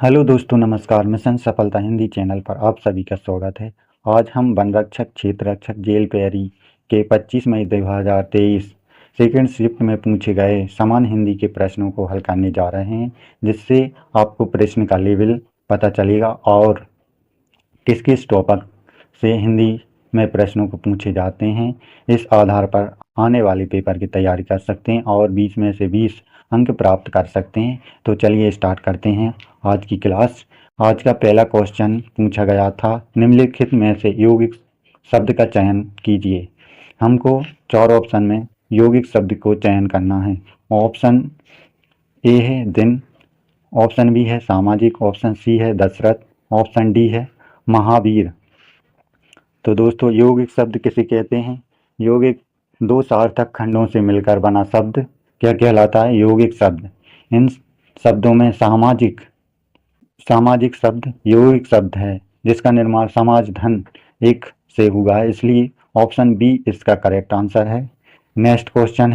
Hello दोस्तों, नमस्कार। Mission सफलता हिंदी चैनल पर आप सभी का स्वागत है। आज हम वन रक्षक क्षेत्र रक्षक जेल पेरी के 25 मई 2023 सेकंड शिफ्ट में पूछे गए समान हिंदी के प्रश्नों को हल करने जा रहे हैं, जिससे आपको प्रश्न का लेवल पता चलेगा और किस किस टॉपिक से हिंदी में प्रश्नों को पूछे जाते हैं। इस आधार पर आने वाले पेपर की तैयारी कर सकते हैं और 20 में से 20 अंक प्राप्त कर सकते हैं। तो चलिए स्टार्ट करते हैं आज की क्लास। आज का पहला क्वेश्चन पूछा गया था, निम्नलिखित में से यौगिक शब्द का चयन कीजिए। हमको 4 ऑप्शन में यौगिक शब्द को चयन करना है। ऑप्शन ए है दिन, ऑप्शन बी है सामाजिक, ऑप्शन सी है दशरथ, ऑप्शन डी है महावीर। तो दोस्तों, यौगिक शब्द किसे कहते हैं? यौगिक दो सार्थक खंडों से मिलकर बना शब्द क्या कहलाता है? यौगिक शब्द। इन शब्दों में सामाजिक शब्द यौगिक शब्द है, जिसका निर्माण समाज धन एक से हुआ है, इसलिए ऑप्शन बी इसका करेक्ट आंसर है। नेक्स्ट क्वेश्चन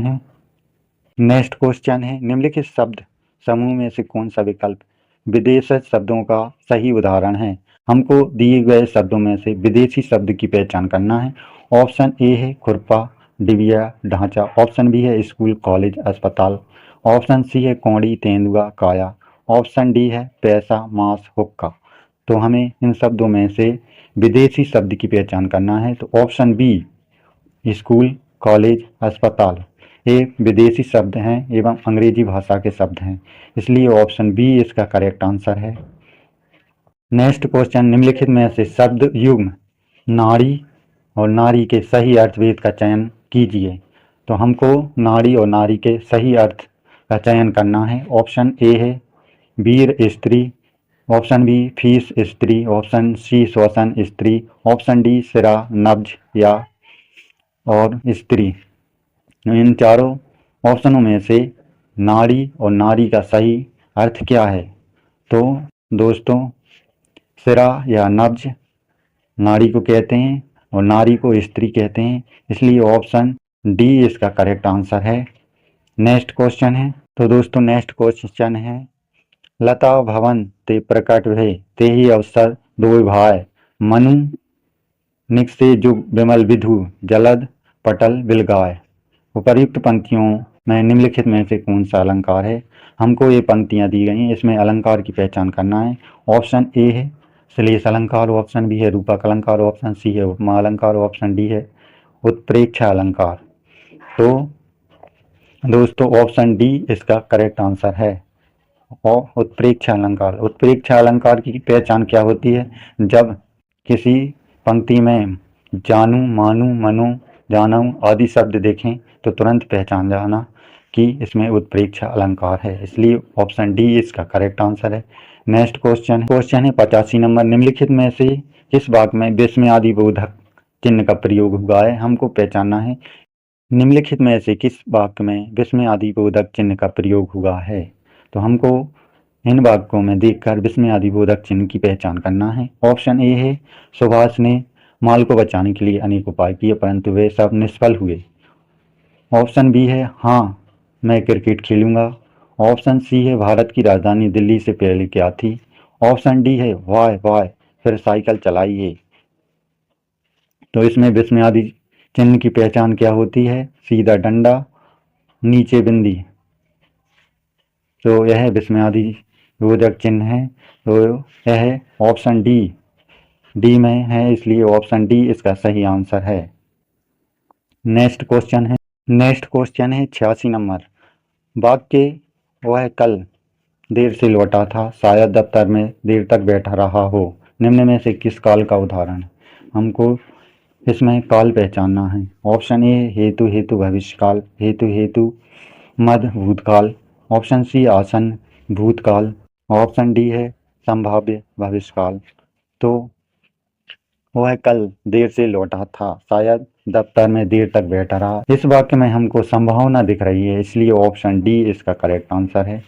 है निम्नलिखित शब्द समूह में से कौन सा विकल्प विदेशज शब्दों का सही उदाहरण है? हमको दिए गए शब्दों में से विदेशी शब्द की पहचान करना है। ऑप्शन ए है खुरपा, डिबिया, ढांचा, ऑप्शन बी है स्कूल, कॉलेज, अस्पताल, ऑप्शन सी है कौड़ी, तेंदुआ, काया, ऑप्शन डी है पैसा, मांस, हुक्का। तो हमें इन शब्दों में से विदेशी शब्द की पहचान करना है। तो ऑप्शन बी स्कूल, कॉलेज, अस्पताल ये विदेशी शब्द हैं एवं अंग्रेजी भाषा के शब्द हैं, इसलिए ऑप्शन बी इसका करेक्ट आंसर है। नेक्स्ट क्वेश्चन, निम्नलिखित में से शब्द युग्म नारी और नारी के सही अर्थभेद का चयन कीजिए। तो हमको नारी और नारी के सही अर्थ का चयन करना है। ऑप्शन ए है वीर स्त्री, ऑप्शन बी फीस स्त्री, ऑप्शन सी श्वसन स्त्री, ऑप्शन डी सिरा, नब्ज या और स्त्री। इन चारों ऑप्शनों में से नारी और नारी का सही अर्थ क्या है? तो दोस्तों, सिरा या नब्ज नारी को कहते हैं और नारी को स्त्री कहते हैं, इसलिए ऑप्शन डी इसका करेक्ट आंसर है। नेक्स्ट क्वेश्चन है, तो दोस्तों नेक्स्ट क्वेश्चन है, लता भवन ते प्रकट भय ते ही अवसर दो भाय मनु निकसे जुग विमल विधु जलद पटल बिलगाय। उपर्युक्त पंक्तियों में निम्नलिखित में से कौन सा अलंकार है? हमको ये पंक्तियां दी गई हैं, इसमें अलंकार की पहचान करना है। ऑप्शन ए है श्लेष अलंकार, ऑप्शन बी है रूपक अलंकार, ऑप्शन सी है उपमा अलंकार, ऑप्शन डी है उत्प्रेक्षा अलंकार। तो दोस्तों ऑप्शन डी इसका करेक्ट आंसर है। और उत्प्रेक्षा अलंकार की पहचान क्या होती है? जब किसी पंक्ति में जानू, मानू, मनु, जानू आदि शब्द देखें तो तुरंत पहचान जाना कि इसमें उत्प्रेक्षा अलंकार है, इसलिए ऑप्शन डी इसका करेक्ट आंसर है। नेक्स्ट क्वेश्चन है 85 नंबर, निम्नलिखित में से किस वाक्य में विस्मयादि बोधक चिन्ह का प्रयोग हुआ है? हमको पहचानना है निम्नलिखित में से किस वाक्य में विस्मयादि बोधक चिन्ह का प्रयोग हुआ है। तो हमको इन वाक्यों में देखकर विस्मयादि बोधक चिन्ह की पहचान करना है। ऑप्शन ए है सुभाष ने माल को बचाने के लिए अनेक उपाय किए परंतु वे सब निष्फल हुए। ऑप्शन बी है हाँ मैं क्रिकेट खेलूंगा। ऑप्शन सी है भारत की राजधानी दिल्ली से पहले क्या थी। ऑप्शन डी है वाह वाह फिर साइकिल चलाइए। तो इसमें विस्मयादि चिन्ह की पहचान क्या होती है? सीधा डंडा, नीचे बिंदी। तो यह विस्मयादि बोधक चिन्ह है। तो यह ऑप्शन डी में है, इसलिए ऑप्शन डी इसका सही आंसर है। नेक्स्ट क्वेश्चन है 86 नंबर, वाक्य वह कल देर से लौटा था शायद दफ्तर में देर तक बैठा रहा हो, निम्न में से किस काल का उदाहरण है? हमको इसमें काल पहचानना है। ऑप्शन ए हेतु भविष्यकाल, हेतु मध्य भूतकाल, ऑप्शन सी आसन्न भूतकाल, ऑप्शन डी है संभाव्य भविष्यकाल। तो वह कल देर से लौटा था शायद दफ्तर में देर तक बैठा रहा, इस वाक्य में हमको संभावना दिख रही है, इसलिए ऑप्शन डी इसका करेक्ट आंसर है।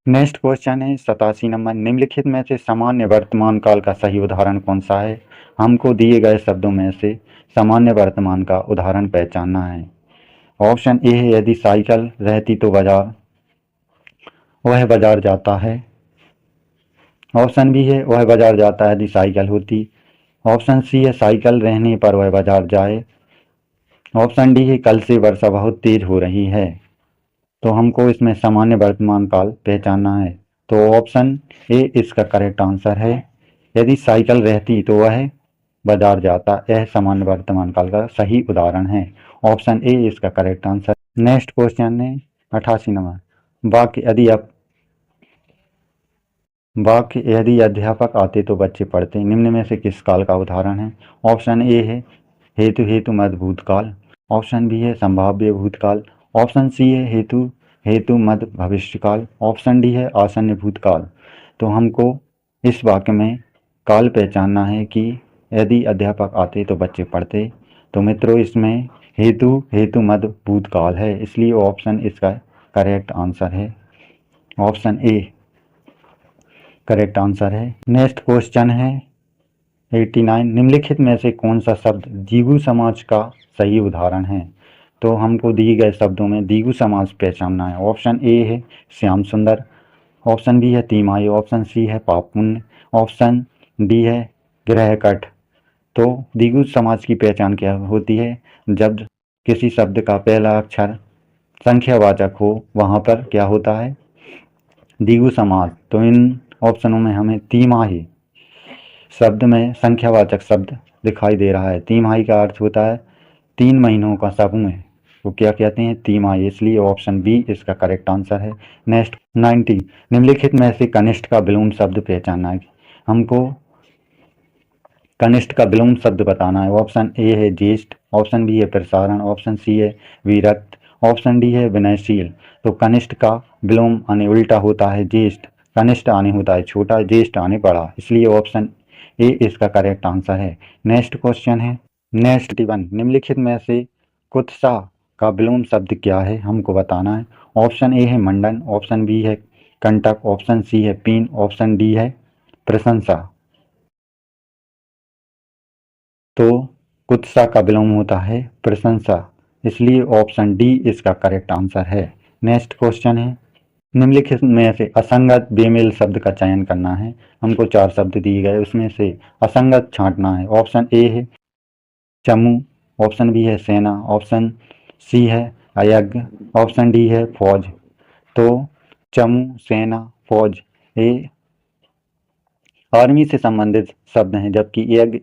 नेक्स्ट क्वेश्चन है 87 नंबर, निम्नलिखित में से सामान्य वर्तमान काल का सही उदाहरण कौन सा है? हमको दिए गए शब्दों में से सामान्य वर्तमान का उदाहरण पहचानना है। ऑप्शन ए है यदि साइकिल रहती तो वह बाजार जाता है। ऑप्शन बी है वह बाजार जाता है यदि साइकिल होती। ऑप्शन सी है साइकिल रहने पर वह बाजार जाए। ऑप्शन डी है कल से वर्षा बहुत तेज हो रही है। तो हमको इसमें सामान्य वर्तमान काल पहचानना है। तो ऑप्शन ए इसका करेक्ट आंसर है। यदि साइकिल रहती तो वह बाजार जाता, यह सामान्य वर्तमान काल का सही उदाहरण है। ऑप्शन ए इसका करेक्ट आंसर। नेक्स्ट क्वेश्चन है 88 नंबर। वाक्य यदि अध्यापक आते तो बच्चे पढ़ते निम्न में से किस काल का उदाहरण है। ऑप्शन ए है हेतु हेतु मद भूतकाल। ऑप्शन बी है संभाव्य भूतकाल। ऑप्शन सी है हेतु हेतु मद भविष्यकाल। ऑप्शन डी है आसन्न भूतकाल। तो हमको इस वाक्य में काल पहचानना है कि यदि अध्यापक आते तो बच्चे पढ़ते। तो मित्रों इसमें हेतु हेतु मद भूतकाल है, इसलिए ऑप्शन इसका करेक्ट आंसर है। ऑप्शन ए करेक्ट आंसर है। नेक्स्ट क्वेश्चन है 89। निम्नलिखित में से कौन सा शब्द द्विगु समाज का सही उदाहरण है। तो हमको दिए गए शब्दों में द्विगु समाज पहचानना है। ऑप्शन ए है श्याम सुंदर। ऑप्शन बी है तिमाही। ऑप्शन सी है पाप पुण्य। ऑप्शन डी है ग्रहकट। तो द्विगु समाज की पहचान क्या होती है, जब किसी शब्द का पहला अक्षर संख्यावाचक हो वहाँ पर क्या होता है, द्विगु समाज। तो इन ऑप्शनों में हमें तिमाही शब्द में संख्यावाचक शब्द दिखाई दे रहा है। तिमाही का अर्थ होता है 3 महीनों का समूह, वो क्या कहते हैं, तिमाही, इसलिए ऑप्शन बी इसका करेक्ट आंसर है। नेक्स्ट 90। निम्नलिखित में से कनिष्ठ का विलोम शब्द पहचानना है। हमको कनिष्ठ का विलोम शब्द बताना है। ऑप्शन ए है ज्येष्ठ। ऑप्शन बी है प्रसारण। ऑप्शन सी है विरक्त। ऑप्शन डी है विनयशील। तो कनिष्ठ का विलोम आने उल्टा होता है ज्येष्ठ। कनिष्ठ आने होता है छोटा, ज्येष्ठ आने बड़ा, इसलिए ऑप्शन ए इसका करेक्ट आंसर है। नेक्स्ट क्वेश्चन है नेक्स्ट 91। निम्नलिखित में से कुत्सा का विलोम शब्द क्या है, हमको बताना है। ऑप्शन ए है मंडन। ऑप्शन बी है कंटक। ऑप्शन सी है पीन। ऑप्शन डी है प्रशंसा। तो कुत्सा का विलोम होता है प्रशंसा, इसलिए ऑप्शन डी इसका करेक्ट आंसर है। नेक्स्ट क्वेश्चन है निम्नलिखित में से असंगत बेमेल शब्द का चयन करना है। हमको 4 शब्द दिए गए, उसमें से असंगत छांटना है। ऑप्शन ए है चमू। ऑप्शन बी है सेना। ऑप्शन सी है अयज्ञ। ऑप्शन डी है फौज। तो चमू, सेना, फौज ये आर्मी से संबंधित शब्द हैं, जबकि यज्ञ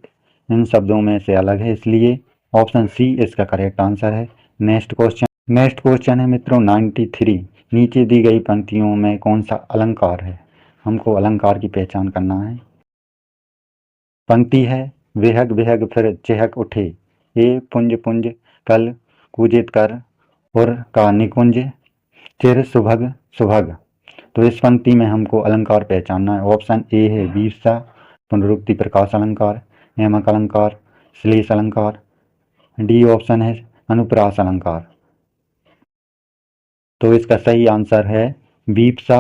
इन शब्दों में से अलग है, इसलिए ऑप्शन सी इसका करेक्ट आंसर है। नेक्स्ट क्वेश्चन है मित्रों 93। नीचे दी गई पंक्तियों में कौन सा अलंकार है, हमको अलंकार की पहचान करना है। पंक्ति है विहग विहग फिर चहक उठे, ये पुंज पुंज कल कूजित कर उर का निकुंज चिर सुभग सुभग। तो इस पंक्ति में हमको अलंकार पहचानना है। ऑप्शन ए है वीरसा, पुनरुक्ति प्रकाश अलंकार, नियामक अलंकार, श्लेष अलंकार। डी ऑप्शन है अनुप्रास अलंकार। तो इसका सही आंसर है वीपसा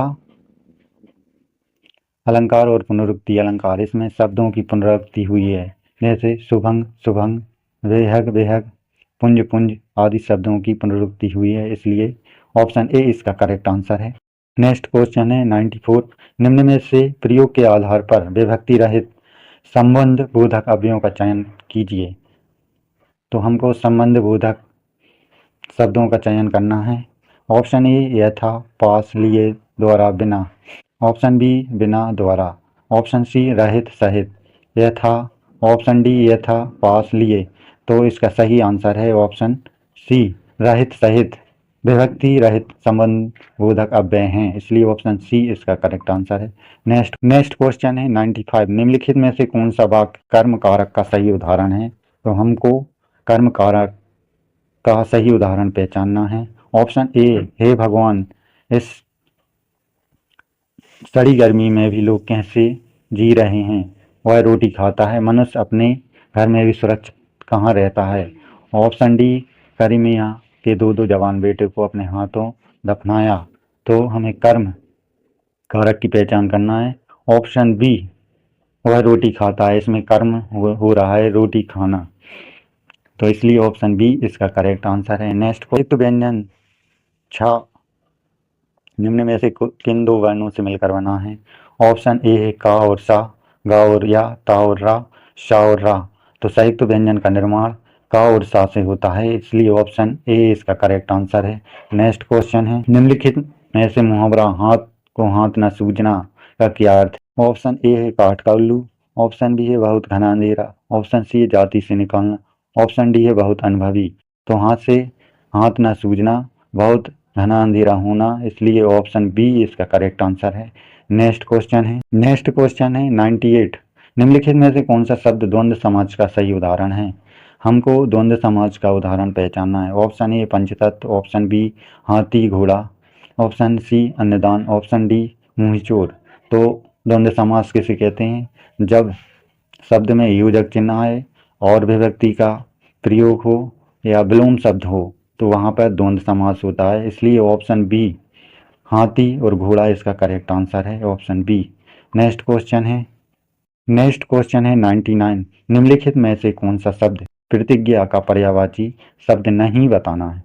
अलंकार और पुनरुक्ति अलंकार। इसमें शब्दों की पुनरुक्ति हुई है, जैसे शुभंग शुभंग, वेहग वेहग, पुंज पुंज आदि शब्दों की पुनरुक्ति हुई है, इसलिए ऑप्शन ए इसका करेक्ट आंसर है। नेक्स्ट क्वेश्चन है 94। निम्न में से प्रयोग के आधार पर विभक्ति रहित संबंध बोधक अवयवों का चयन कीजिए। तो हमको संबंध बोधक शब्दों का चयन करना है। ऑप्शन ए यथा, पास, लिए, द्वारा, बिना। ऑप्शन बी बिना, द्वारा। ऑप्शन सी रहित, सहित, यथा। ऑप्शन डी यथा, पास, लिए। तो इसका सही आंसर है ऑप्शन सी रहित सहित। विभक्ति रहित संबंध बोधक अव्यय हैं, इसलिए ऑप्शन सी इसका करेक्ट आंसर है। नेक्स्ट क्वेश्चन है 95। निम्नलिखित में से कौन सा वाक्य कर्म कारक का सही उदाहरण है। तो हमको कर्म कारक का सही उदाहरण पहचानना है। ऑप्शन ए हे भगवान, इस सड़ी गर्मी में भी लोग कैसे जी रहे हैं, वह रोटी खाता है, मनुष्य अपने घर में भी सुरक्षित कहाँ रहता है। ऑप्शन डी करीमिया के 2 जवान बेटे को अपने हाथों दफनाया। तो हमें कर्म कारक की पहचान करना है। ऑप्शन बी वह रोटी खाता है, इसमें कर्म हो रहा है रोटी खाना, तो इसलिए ऑप्शन बी इसका करेक्ट आंसर है। नेक्स्ट व्यंजन छ निम्न में से किन 2 वर्णों से मिलकर बना है। ऑप्शन ए है का और सा, गा और या, ता और रा, शा और रा। तो संयुक्त व्यंजन का निर्माण का और सा से होता है, इसलिए ऑप्शन ए इसका करेक्ट आंसर है। नेक्स्ट क्वेश्चन है, निम्नलिखित में से मुहावरा हाथ को हाथ न सूझना का क्या अर्थ है? ऑप्शन ए है काठ का उल्लू, ऑप्शन बी है बहुत घना अंधेरा, ऑप्शन सी है जाति से निकालना, ऑप्शन डी है बहुत अनुभवी। तो हाथ से हाथ न सूझना, बहुत घना अंधेरा होना, इसलिए ऑप्शन बी इसका करेक्ट आंसर है। नेक्स्ट क्वेश्चन है 98। निम्नलिखित में से कौन सा शब्द द्वंद्व समाज का सही उदाहरण है? हमको द्वंद्व समाज का उदाहरण पहचानना है। ऑप्शन ए पंचतत्व, ऑप्शन बी हाथी घोड़ा, ऑप्शन सी अन्नदान, ऑप्शन डी मुंहचोर। तो द्वंद्व समास किसे कहते हैं? जब शब्द में योजक चिन्ह आए और विभक्ति का प्रयोग हो या विलोम शब्द हो तो वहाँ पर द्वंद्व समास होता है, इसलिए ऑप्शन बी हाथी और घोड़ा इसका करेक्ट आंसर है, ऑप्शन बी। नेक्स्ट क्वेश्चन है 99। निम्नलिखित में से कौन सा शब्द प्रतिज्ञा का पर्यायवाची शब्द नहीं बताना है?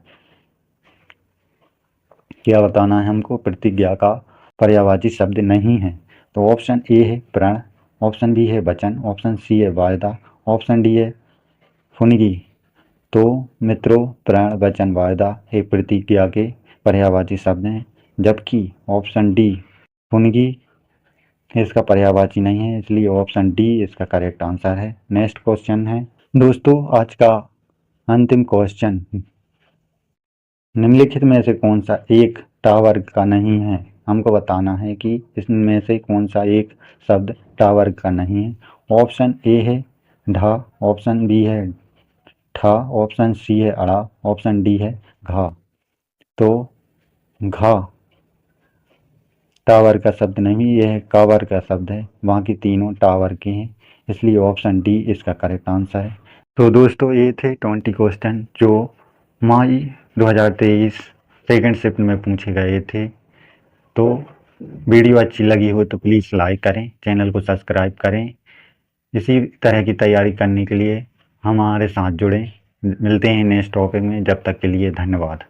क्या बताना है हमको? प्रतिज्ञा का पर्यायवाची शब्द नहीं है। तो ऑप्शन ए है प्रण, ऑप्शन बी है वचन, ऑप्शन सी है वायदा, ऑप्शन डी है फुनगी। तो मित्रों प्रण, वचन, वायदा ये प्रतिज्ञा के पर्यायवाची शब्द हैं, जबकि ऑप्शन डी फुनगी इसका पर्यायवाची नहीं है, इसलिए ऑप्शन डी इसका करेक्ट आंसर है। नेक्स्ट क्वेश्चन है दोस्तों आज का अंतिम क्वेश्चन, निम्नलिखित में से कौन सा एक टा वर्ग का नहीं है? हमको बताना है कि इसमें से कौन सा एक शब्द टा वर्ग का नहीं है। ऑप्शन ए है ढा, ऑप्शन बी है ठा, ऑप्शन सी है अड़ा, ऑप्शन डी है घा। तो घा टा वर्ग का शब्द नहीं, यह का वर्ग का शब्द है, बाकी तीनों टा वर्ग के हैं, इसलिए ऑप्शन डी इसका करेक्ट आंसर है। तो दोस्तों ये थे 20 क्वेश्चन जो मई 2023 सेकेंड शिफ्ट में पूछे गए थे। तो वीडियो अच्छी लगी हो तो प्लीज़ लाइक करें, चैनल को सब्सक्राइब करें। इसी तरह की तैयारी करने के लिए हमारे साथ जुड़ें। मिलते हैं नेक्स्ट टॉपिक में, जब तक के लिए धन्यवाद।